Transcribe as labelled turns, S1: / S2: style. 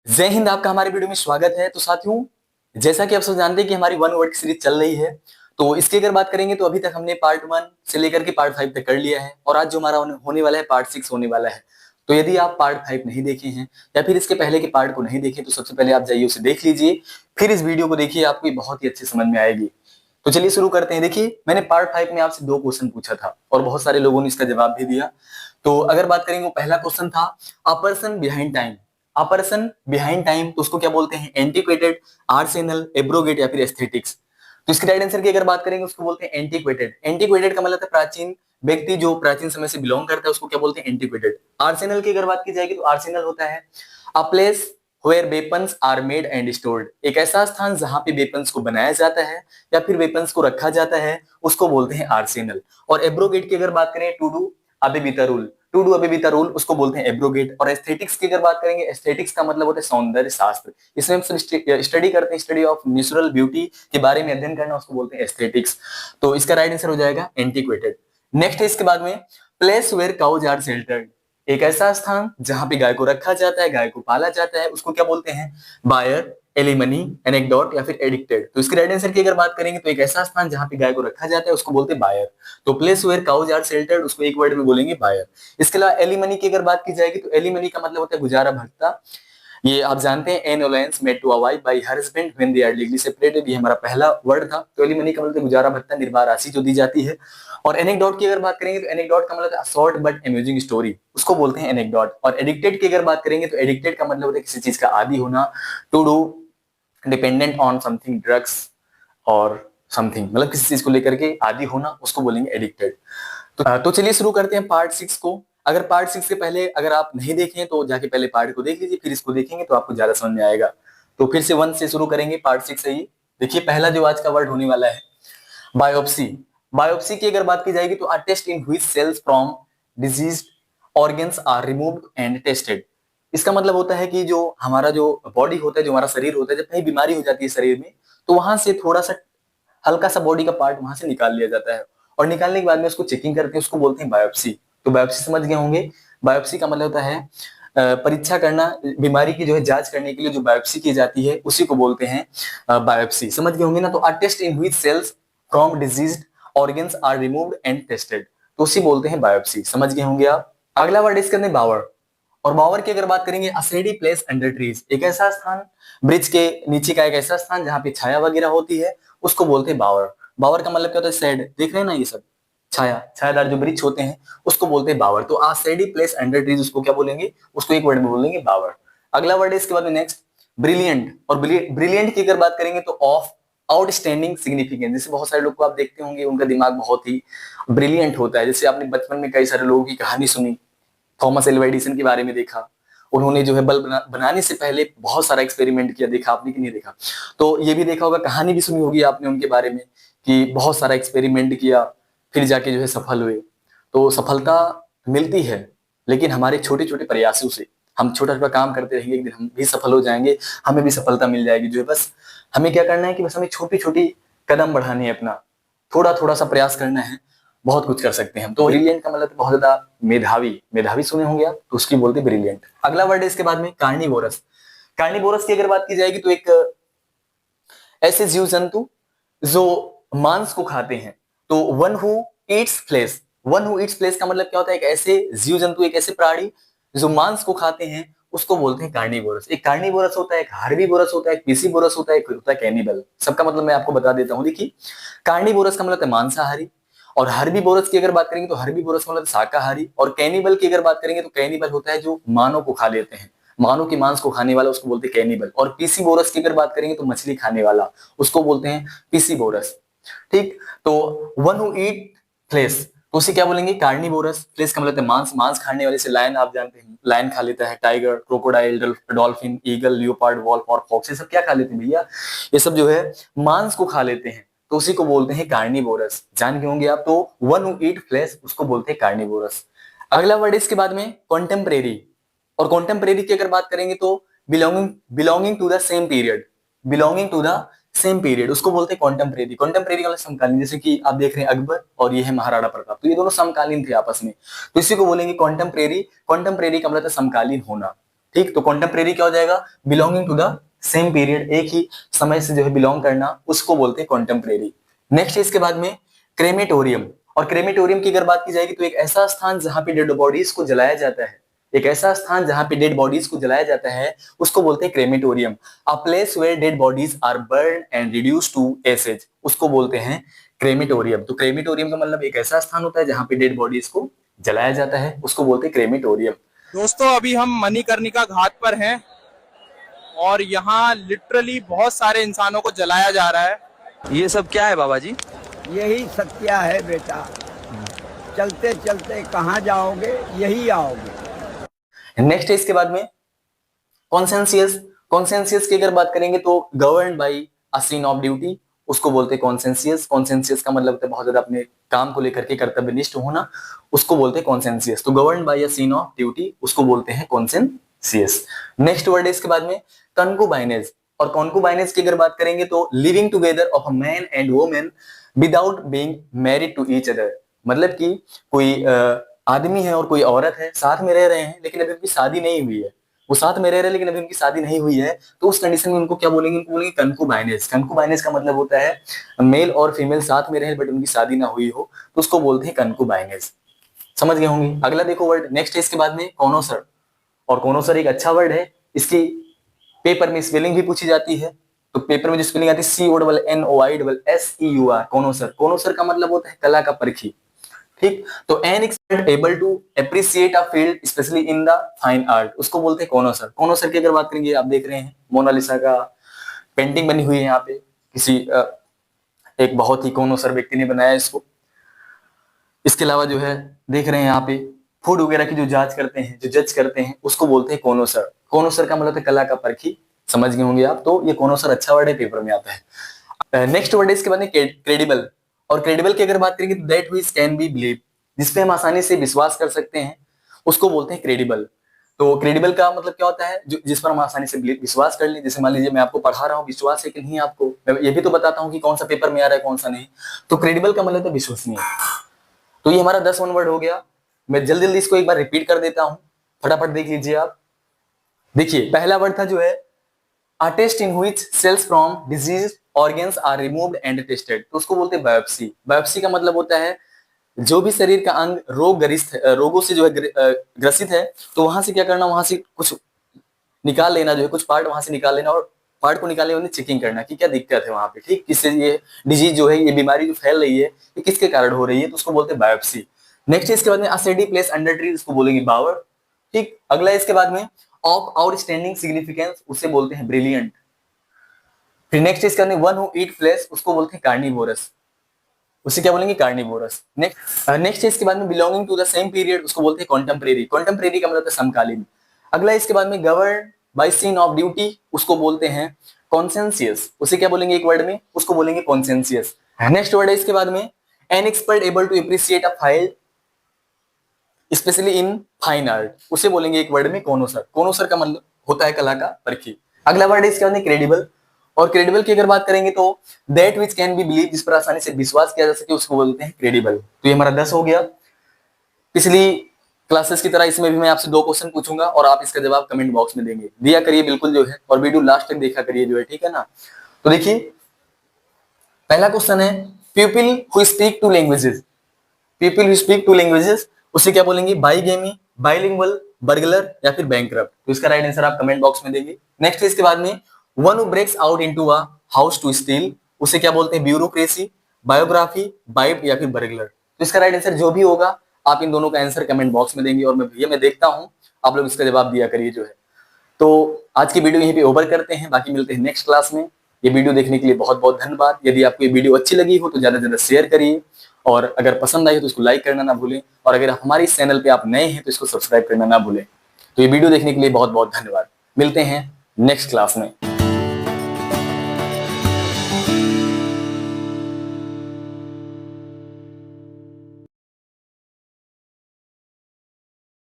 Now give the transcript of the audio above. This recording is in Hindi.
S1: जय हिंद। आपका हमारे वीडियो में स्वागत है। तो साथियों, जैसा कि आप सब जानते हैं कि हमारी वन वर्ड की सीरीज चल रही है, तो इसकी अगर बात करेंगे तो अभी तक हमने पार्ट 1 से लेकर के पार्ट 5 तक कर लिया है और आज जो हमारा होने वाला है पार्ट 6 होने वाला है। तो यदि आप पार्ट 5 नहीं देखे हैं या फिर इसके पहले के पार्ट को नहीं देखे तो सबसे पहले आप जाइए उसे देख लीजिए, फिर इस वीडियो को देखिए, आपको ये बहुत ही अच्छी समझ में आएगी। तो चलिए शुरू करते हैं। देखिए, मैंने पार्ट 5 में आपसे 2 क्वेश्चन पूछा था और बहुत सारे लोगों ने इसका जवाब भी दिया। तो अगर बात करेंगे, वो पहला क्वेश्चन था a person behind time. A person behind time, तो उसको क्या बोलते हैं? एंटिक्वेटेड, आर्सेनल, एब्रोगेट या फिर एस्थेटिक्स। तो इसके राइट आंसर की अगर बात करेंगे उसको बोलते हैं एंटिक्वेटेड। एंटिक्वेटेड का मतलब है प्राचीन व्यक्ति, जो प्राचीन समय से बिलोंग करता है उसको क्या बोलते हैं? एंटिक्वेटेड। आर्सेनल की अगर बात की जाएगी तो आर्सेनल होता है a place where weapons are made and stored. एक ऐसा स्थान जहां पे वेपन्स को बनाया जाता है या फिर वेपन्स को रखा जाता है, उसको बोलते हैं आर्सेनल। और एब्रोगेट की अगर बात करें, टू डू अबेबिता रूल, टू डू अबेबिता रूल, उसको बोलते हैं एब्रोगेट। और एस्थेटिक्स की अगर बात करेंगे, एस्थेटिक्स का मतलब होता है सौंदर्य शास्त्र। इसमें हम सब स्टडी करते हैं, स्टडी ऑफ नेचुरल ब्यूटी के बारे में अध्ययन करना, उसको बोलते हैं एस्थेटिक्स। तो इसका राइट आंसर हो जाएगा एंटिक्वेटेड। नेक्स्ट है इसके बाद में place where cows are sheltered. एक ऐसा स्थान जहां पे गाय को रखा जाता है, गाय को पाला जाता है, उसको क्या बोलते हैं? बायर, एलिमनी, एनेक्डोट या फिर एडिक्टेड। तो इसके राइट आंसर की अगर बात करेंगे तो एक ऐसा स्थान जहां पे गाय को रखा जाता है उसको बोलते हैं बायर। तो place where cows are sheltered, उसको एक वर्ड में बोलेंगे बायर। इसके अलावा एलिमनी की अगर बात की जाएगी तो एलिमनी का मतलब होता है गुजारा भत्ता। ये आप जानते हैं, an alliance made to a wife by her husband when they are legally separated, ये हमारा पहला वर्ड था। तो एलिमनी का मतलब गुजारा भत्ता, निर्वाह राशि जो दी जाती है। और एनेक्डोट की अगर बात करेंगे तो एनेक्डोट का मतलब शॉर्ट बट अम्यूजिंग स्टोरी, उसको बोलते हैं एनेक्डोट। और एडिक्टेड की अगर बात करेंगे तो एडिक्टेड का मतलब होता है किसी चीज का आदी होना, to do dependent on something, drugs और समथिंग, मतलब किसी चीज को लेकर के आदी होना, उसको बोलेंगे एडिक्टेड। तो चलिए शुरू करते हैं पार्ट 6 को। अगर पार्ट 6 से पहले अगर आप नहीं देखें तो जाके पहले पार्ट को देख लीजिए, फिर इसको देखेंगे तो आपको ज्यादा समझ में आएगा। तो फिर से 1 से शुरू करेंगे, पार्ट 6 से ही। देखिए, पहला जो आज का वर्ड होने वाला है बायोप्सी। बायोप्सी की अगर बात की जाएगी तो a test in which cells from diseased organs are removed and tested. इसका मतलब होता है कि जो हमारा जो बॉडी होता है, जो हमारा शरीर होता है, जब कहीं बीमारी हो जाती है शरीर में, तो वहां से थोड़ा सा हल्का सा बॉडी का पार्ट वहां से निकाल लिया जाता है और निकालने के बाद में उसको चेकिंग करते हैं, उसको बोलते हैं बायोप्सी। तो बायोप्सी समझ गए होंगे। बायोप्सी का मतलब होता है परीक्षा करना, बीमारी की जो है जांच करने के लिए जो बायोप्सी की जाती है उसी को बोलते हैं बायोप्सी। समझ गए होंगे ना। तो a test in which cells from diseased organs are removed and tested, तो उसी बोलते हैं बायोप्सी। समझ गए होंगे आप। अगला वर्ड इसके अंदर बावर। और बावर की अगर बात करेंगे, असेडी प्लेस अंडर ट्रीज, एक ऐसा स्थान, ब्रिज के नीचे का एक ऐसा स्थान जहां पे छाया वगैरह होती है, उसको बोलते हैं बावर। बावर का मतलब क्या होता है? शेड, देख रहे हैं ना ये सब, छाया, छायादार जो वृक्ष होते हैं उसको बोलते हैं बावर। तो आ शेडी प्लेस अंडर ट्रीज, उसको क्या बोलेंगे? उसको एक वर्ड में बोलेंगे बावर। अगला वर्ड है इसके बाद में नेक्स्ट ब्रिलियंट। और ब्रिलियंट की अगर बात करेंगे तो ऑफ आउटस्टैंडिंग सिग्निफिकेंस। जैसे बहुत सारे लोग को आप देखते होंगे, उनका दिमाग बहुत ही ब्रिलियंट होता है। जैसे आपने बचपन में कई सारे लोगों की कहानी सुनी, थॉमस एल्वा एडिसन के बारे में देखा, उन्होंने जो है बल्ब बनाने से पहले बहुत सारा एक्सपेरिमेंट किया, देखा आपने कि नहीं देखा? तो ये भी देखा होगा, कहानी भी सुनी होगी आपने उनके बारे में कि बहुत सारा एक्सपेरिमेंट किया, फिर जाके जो है सफल हुए। तो सफलता मिलती है, लेकिन हमारे छोटे छोटे प्रयासों से, हम छोटा छोटा काम करते रहेंगे, एक दिन हम भी सफल हो जाएंगे, हमें भी सफलता मिल जाएगी। जो है बस हमें क्या करना है कि बस हमें छोटी छोटी कदम बढ़ाने हैं, अपना थोड़ा थोड़ा सा प्रयास करना है, बहुत कुछ कर सकते हैं हम। तो ब्रिलियंट का मतलब तो बहुत ज्यादा मेधावी, मेधावी सुने होंगे आप, तो उसकी बोलते ब्रिलियंट। अगला वर्ड है इसके बाद में कार्निवोरस। कार्निवोरस की अगर बात की जाएगी तो एक ऐसे जीव जंतु जो मांस को खाते हैं। तो one who eats flesh, one who eats flesh का मतलब क्या होता है? एक ऐसे जीव जंतु, एक ऐसे प्राणी जो मांस को खाते हैं, उसको बोलते हैं कार्निवोरस। एक कार्निवोरस होता है, एक हार्बीवोरस होता है, एक पिसीवोरस होता है, एक होता है कैनिबल। सबका मतलब मैं आपको बता देता हूं। देखिए, कार्निवोरस का मतलब है मांसाहारी, और हर्बीवोरस की अगर बात करेंगे तो हर्बीवोरस का मतलब शाकाहारी, और कैनिबल की अगर बात करेंगे तो कैनिबल होता है जो मानव को खा लेते हैं, मानव के मांस को खाने वाला, उसको बोलते हैं कैनिबल। और पीसीवोरस की अगर बात करेंगे तो मछली खाने वाला, उसको बोलते हैं पीसीवोरस। ठीक। तो वन हु ईट फ्लेश, तो उसे क्या बोलेंगे? कार्निवोरस। फ्लेश का मतलब मांस, मांस खाने वाले से लायन, आप जानते हैं लायन खा लेता है, tiger, crocodile, dolphin, eagle, leopard, wolf और फॉक्स, ये सब क्या खा लेते हैं भैया? ये सब जो है मांस को खा लेते हैं, तो उसी को बोलते हैं कार्निवोरस। जान के होंगे आप। तो वन हु ईट फ्लेश, उसको बोलते हैं कार्निवोरस। अगला वर्ड इसके बाद में कॉन्टेम्परेरी। और कॉन्टेम्परेरी की अगर बात करेंगे तो belonging, belonging to the same period, belonging to the same period, उसको बोलते हैं कॉन्टेम्परेरी। कॉन्टेम्परेरी मतलब समकालीन। जैसे कि आप देख रहे हैं अकबर और ये है महाराणा प्रताप, तो ये दोनों समकालीन थे आपस में, तो इसी को बोलेंगे कॉन्टेम्परेरी। कॉन्टेम्परेरी का मतलब समकालीन होना। ठीक, तो कॉन्टेम्परेरी क्या हो जाएगा, belonging to the same period, एक ही समय से जो है बिलोंग करना, उसको बोलते हैं कॉन्टेम्परेरी। नेक्स्ट इसके बाद में क्रेमेटोरियम, और क्रेमेटोरियम की अगर बात की जाएगी तो एक ऐसा स्थान जहां पे डेड बॉडीज को जलाया जाता है, एक ऐसा स्थान जहां पे डेड बॉडीज को जलाया जाता है, उसको बोलते हैं crematorium. A place where dead bodies are burn and reduce to ashes, उसको बोलते हैं क्रेमेटोरियम। तो क्रेमेटोरियम का मतलब एक ऐसा स्थान होता है जहां पे डेड बॉडीज को जलाया जाता है, उसको बोलते हैं क्रेमेटोरियम।
S2: दोस्तों अभी हम मणिकर्णिका घाट पर हैं और यहाँ लिटरली बहुत सारे इंसानों को जलाया जा रहा है।
S3: ये सब क्या है बाबा जी?
S4: यही सत्या है बेटा, चलते चलते कहाँ जाओगे, यही आओगे।
S1: नेक्स्ट है इसके बाद में कॉन्सेंसियस। कॉन्सेंसियस की अगर बात करेंगे तो govern by a sense of duty, उसको बोलते हैं कॉन्सेंसियस। कॉन्सेंसियस का मतलब होता है बहुत ज्यादा अपने काम को लेकर के कर्तव्यनिष्ठ होना, उसको बोलते हैं कॉन्सेंसियस। तो govern by a sense of duty, उसको बोलते हैं कॉन्सेंसियस। नेक्स्ट वर्ड है इसके बाद में कंकुबाइनेज, और कॉन्कुबाइनेज की अगर बात करेंगे तो living together of a man and women without being married to each other, मतलब कि कोई आदमी है और कोई औरत है, साथ में रह रहे हैं लेकिन अभी उनकी शादी नहीं हुई है, वो साथ में रह रहे हैं लेकिन अभी उनकी शादी नहीं हुई है, तो उस कंडीशन में उनको क्या बोलेंगे, उनको बोलेंगे कंकुबाइनेज। कंकुबाइनेज का मतलब होता है मेल और फीमेल साथ में रहे बट उनकी शादी ना हुई हो, तो उसको बोलते हैं कंकुबाइनेज। समझ गए होंगे। अगला देखो वर्ड, नेक्स्ट है इसके बाद में कॉनोसर, और कॉनोसर एक अच्छा वर्ड है, इसकी पेपर में स्पेलिंग भी पूछी जाती है, तो पेपर में जो स्पेलिंग आती है CONOISSEUR, कॉनोसर। कॉनोसर का मतलब होता है कला का परखी, ठीक। तो an expert able to appreciate a field specially in the fine art, उसको बोलते हैं कॉनोसर। कॉनोसर की अगर बात करेंगे, आप देख रहे हैं मोनालिसा का पेंटिंग बनी हुई है यहाँ पे, किसी एक बहुत ही कॉनोसर व्यक्ति ने बनाया इसको। इसके अलावा जो है देख रहे हैं यहाँ पे फूड वगैरह की जो जांच करते हैं, जो जज करते हैं, उसको बोलते हैं कॉनोसर। कॉनोसर का मतलब है कला का परखी, समझ गए होंगे आप। तो ये कॉनोसर अच्छा वर्ड है, पेपर में आता है। नेक्स्ट वर्ड है इसके बाद में क्रेडिबल, और क्रेडिबल की अगर बात करेंगे तो that which can be believe, जिसपे हम आसानी से विश्वास कर सकते हैं, उसको बोलते हैं क्रेडिबल। तो क्रेडिबल का मतलब क्या होता है, जो जिस पर हम आसानी से विश्वास कर लें। जैसे मान लीजिए मैं आपको पढ़ा रहा हूँ, विश्वास है कि नहीं आपको, मैं ये भी तो बताता हूँ कि कौन सा पेपर में आ रहा है कौन सा नहीं, तो क्रेडिबल का मतलब है विश्वसनीय। तो ये हमारा 10 वर्ड हो गया। मैं जल्दी जल्दी इसको एक बार रिपीट कर देता हूं, फटाफट देख लीजिए आप। देखिए पहला वर्ड था जो है a test in which cells from disease organs are removed and tested, तो उसको बोलते हैं बायोप्सी। बायोप्सी का मतलब होता है जो भी शरीर का अंग रोगों से जो है ग्रसित है, तो वहां से क्या करना, वहां से कुछ निकाल लेना, जो है कुछ पार्ट वहां से निकाल लेना, और पार्ट को निकालने में चेकिंग करना कि क्या दिक्कत है वहां पे, ठीक, किससे ये डिजीज जो है, ये बीमारी जो फैल रही है, ये किसके कारण हो रही है, तो उसको बोलते हैं बायोप्सी। नेक्स्ट इसके बाद में असेडी प्लेस अंडर ट्री, उसको बोलेंगे बावर, ठीक। अगला इसके बाद में ऑफ आउटस्टैंडिंग सिग्निफिकेंस, उसे बोलते हैं ब्रिलियंट। फिर नेक्स्ट इसके बाद में वन हु ईट फ्लेश, उसको बोलते हैं कार्निवोरस, उसे क्या बोलेंगे, कार्निवोरस। नेक्स्ट इसके बाद में belonging to the same period, उसको बोलते हैं कॉन्टेम्परेरी। कॉन्टेम्परेरी का मतलब है समकालीन। अगला इसके बाद में govern by sense of duty, उसको बोलते हैं कॉन्सेंसियस, उसे क्या बोलेंगे एक वर्ड में, उसको बोलेंगे कॉन्सेंसियस। नेक्स्ट वर्ड है इसके बाद में an expert able to appreciate a file specially in fine art, उसे बोलेंगे एक वर्ड में कॉनोसर। कॉनोसर का मतलब होता है कला का परखी। अगला वर्ड है इसके बाद में क्रेडिबल, और क्रेडिबल की अगर बात करेंगे तो that which can be believe, जिस पर आसानी से विश्वास किया जा सके, उसको बोलते हैं क्रेडिबल। तो ये हमारा 10 हो गया। पिछली क्लासेस की तरह इसमें भी मैं आपसे 2 क्वेश्चन पूछूंगा और आप इसका जवाब कमेंट बॉक्स में देंगे, दिया करिए बिल्कुल जो है, और वीडियो लास्ट तक देखा करिए जो है, ठीक है ना। तो देखिए पहला क्वेश्चन है people who speak to languages, people who speak to languages, उसे क्या बोलेंगे, बाईगेमी, बाइलिंगुअल, बर्गलर या फिर बैंकरप्ट। तो इसका राइट आंसर आप कमेंट बॉक्स में देंगे। नेक्स्ट इसके बाद में one who breaks out into a house to steal, उसे क्या बोलते हैं, ब्यूरोक्रेसी, बायोग्राफी, बाइट या फिर बर्गलर। तो इसका राइट आंसर जो भी होगा आप इन दोनों का आंसर कमेंट बॉक्स में देंगे, और मैं देखता हूं, आप लोग इसका जवाब दिया करिए जो है। तो आज की वीडियो यहीं पे ओवर करते हैं, बाकी मिलते हैं नेक्स्ट क्लास में। ये वीडियो देखने के लिए बहुत बहुत धन्यवाद। यदि आपको ये वीडियो अच्छी लगी हो तो ज्यादा से ज्यादा शेयर करिए, और अगर पसंद आई हो तो इसको लाइक करना ना भूलें, और अगर हमारे इस चैनल पे आप नए हैं तो इसको सब्सक्राइब करना ना भूलें। तो ये वीडियो देखने के लिए बहुत बहुत धन्यवाद। मिलते हैं नेक्स्ट क्लास में।